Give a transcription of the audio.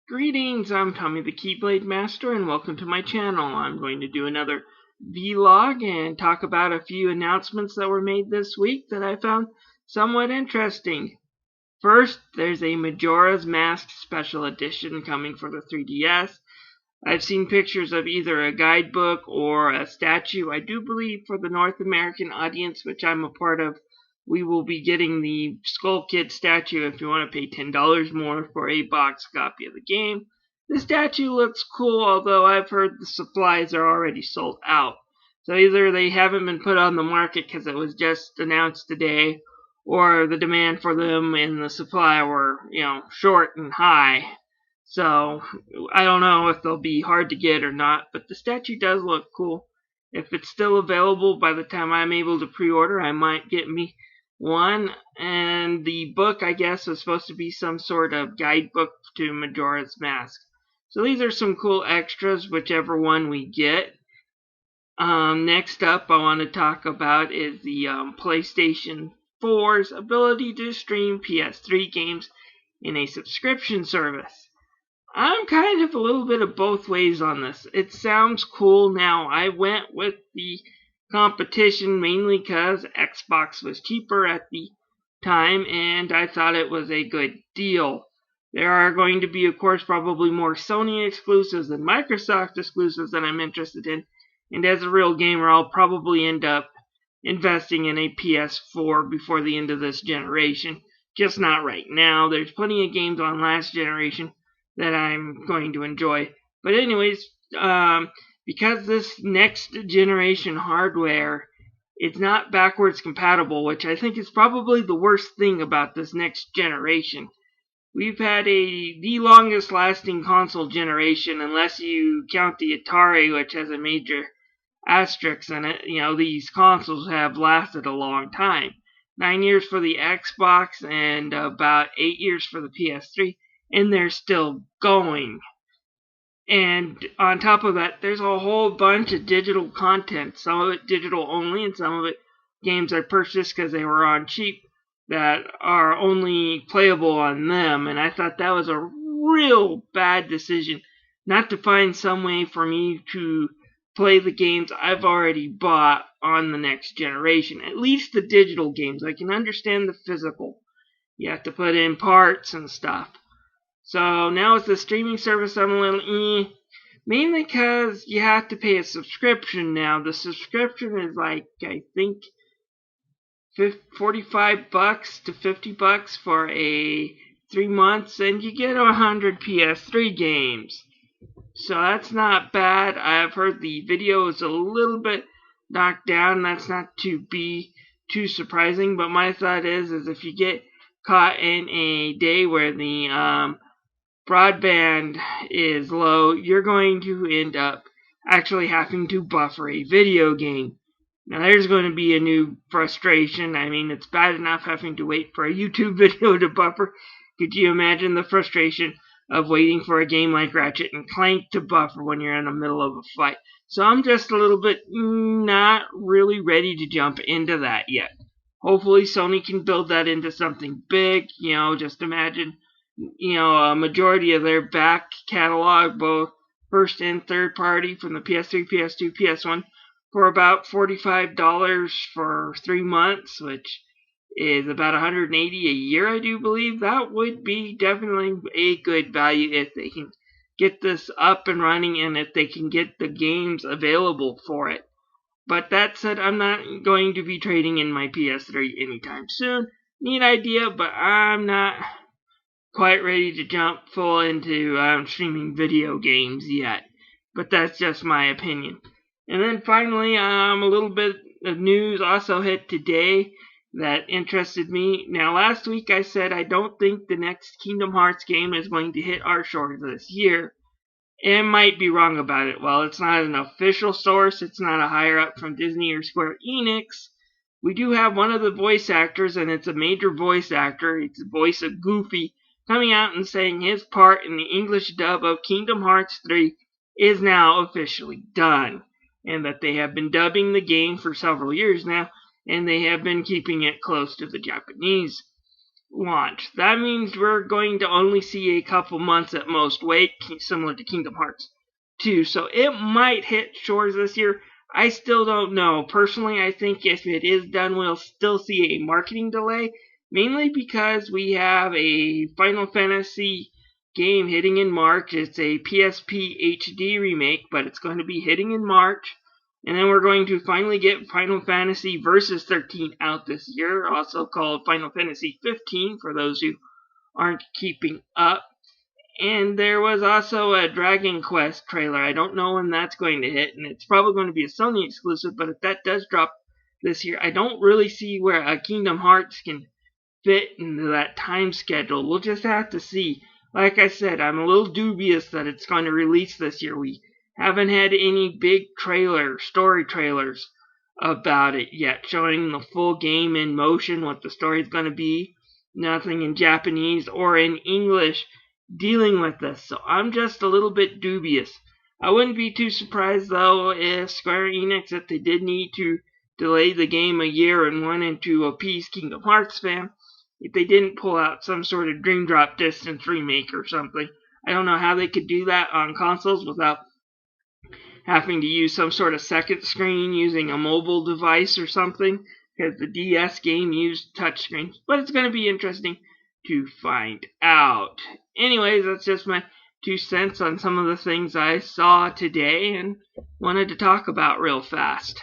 Greetings, I'm Tommy the Keyblade Master, and welcome to my channel. I'm going to do another vlog and talk about a few announcements that were made this week that I found somewhat interesting. First, there's a Majoras Mask special edition coming for the 3DS. I've seen pictures of either a guidebook or a statue. I do believe for the North American audience, which I'm a part of, we will be getting the Skull Kid statue if you want to pay $10 more for a box copy of the game. The statue looks cool, although I've heard the supplies are already sold out. So either they haven't been put on the market because it was just announced today, or the demand for them and the supply were, short and high. So I don't know if they'll be hard to get or not, but the statue does look cool. If it's still available by the time I'm able to pre-order, I might get me one. And the book, I guess, was supposed to be some sort of guidebook to Majora's Mask. So these are some cool extras, whichever one we get. Next up, I want to talk about is the PlayStation 4's ability to stream PS3 games in a subscription service. I'm kind of a little bit of both ways on this. It sounds cool. Now, I went with the competition mainly because Xbox was cheaper at the time and I thought it was a good deal. There are going to be, of course, probably more Sony exclusives than Microsoft exclusives that I'm interested in. And as a real gamer, I'll probably end up investing in a PS4 before the end of this generation. Just not right now. There's plenty of games on last generation that I'm going to enjoy. But anyways, because this next generation hardware, it's not backwards compatible, which I think is probably the worst thing about this next generation. We've had the longest lasting console generation, unless you count the Atari, which has a major asterisk in it. These consoles have lasted a long time. 9 years for the Xbox and about 8 years for the PS3. And they're still going. And on top of that, there's a whole bunch of digital content. Some of it digital only, and some of it games I purchased because they were on cheap that are only playable on them. And I thought that was a real bad decision not to find some way for me to play the games I've already bought on the next generation. At least the digital games. I can understand the physical. You have to put in parts and stuff. So now it's the streaming service, I'm a little mainly because you have to pay a subscription now. The subscription is like, I think, $45 to $50 for a 3 months, and you get 100 PS3 games. So that's not bad. I've heard the video is a little bit knocked down. That's not to be too surprising, but my thought is if you get caught in a day where the broadband is low, you're going to end up actually having to buffer a video game. Now there's going to be a new frustration. I mean, it's bad enough having to wait for a YouTube video to buffer. Could you imagine the frustration of waiting for a game like Ratchet and Clank to buffer when you're in the middle of a fight? So I'm just a little bit not really ready to jump into that yet. Hopefully Sony can build that into something big. Just imagine a majority of their back catalog, both first and third party, from the PS3, PS2, PS1, for about $45 for 3 months, which is about $180 a year, I do believe. That would be definitely a good value if they can get this up and running and if they can get the games available for it. But that said, I'm not going to be trading in my PS3 anytime soon. Neat idea, but I'm not quite ready to jump full into streaming video games yet. But that's just my opinion. And then finally, a little bit of news also hit today that interested me. Now, last week I said I don't think the next Kingdom Hearts game is going to hit our shores this year. And might be wrong about it. Well, it's not an official source. It's not a higher up from Disney or Square Enix. We do have one of the voice actors, and it's a major voice actor. It's the voice of Goofy, coming out and saying his part in the English dub of Kingdom Hearts 3 is now officially done. And that they have been dubbing the game for several years now, and they have been keeping it close to the Japanese. launch. That means we're going to only see a couple months at most wait, similar to Kingdom Hearts 2. So it might hit shores this year. I still don't know. Personally, I think if it is done, we'll still see a marketing delay, mainly because we have a Final Fantasy game hitting in March. It's a PSP HD remake, but it's going to be hitting in March. And then we're going to finally get Final Fantasy Versus 13 out this year, also called Final Fantasy 15 for those who aren't keeping up. And there was also a Dragon Quest trailer. I don't know when that's going to hit, and it's probably going to be a Sony exclusive, but if that does drop this year, I don't really see where a Kingdom Hearts can fit into that time schedule. We'll just have to see. Like I said, I'm a little dubious that it's going to release this year. We haven't had any big story trailers about it yet, showing the full game in motion, what the story's going to be. Nothing in Japanese or in English dealing with this, so I'm just a little bit dubious. I wouldn't be too surprised, though, if Square Enix, if they did need to delay the game a year and wanted to appease Kingdom Hearts fans, if they didn't pull out some sort of Dream Drop Distance remake or something. I don't know how they could do that on consoles without having to use some sort of second screen using a mobile device or something, because the DS game used touchscreens. But it's going to be interesting to find out. Anyways, that's just my 2 cents on some of the things I saw today and wanted to talk about real fast.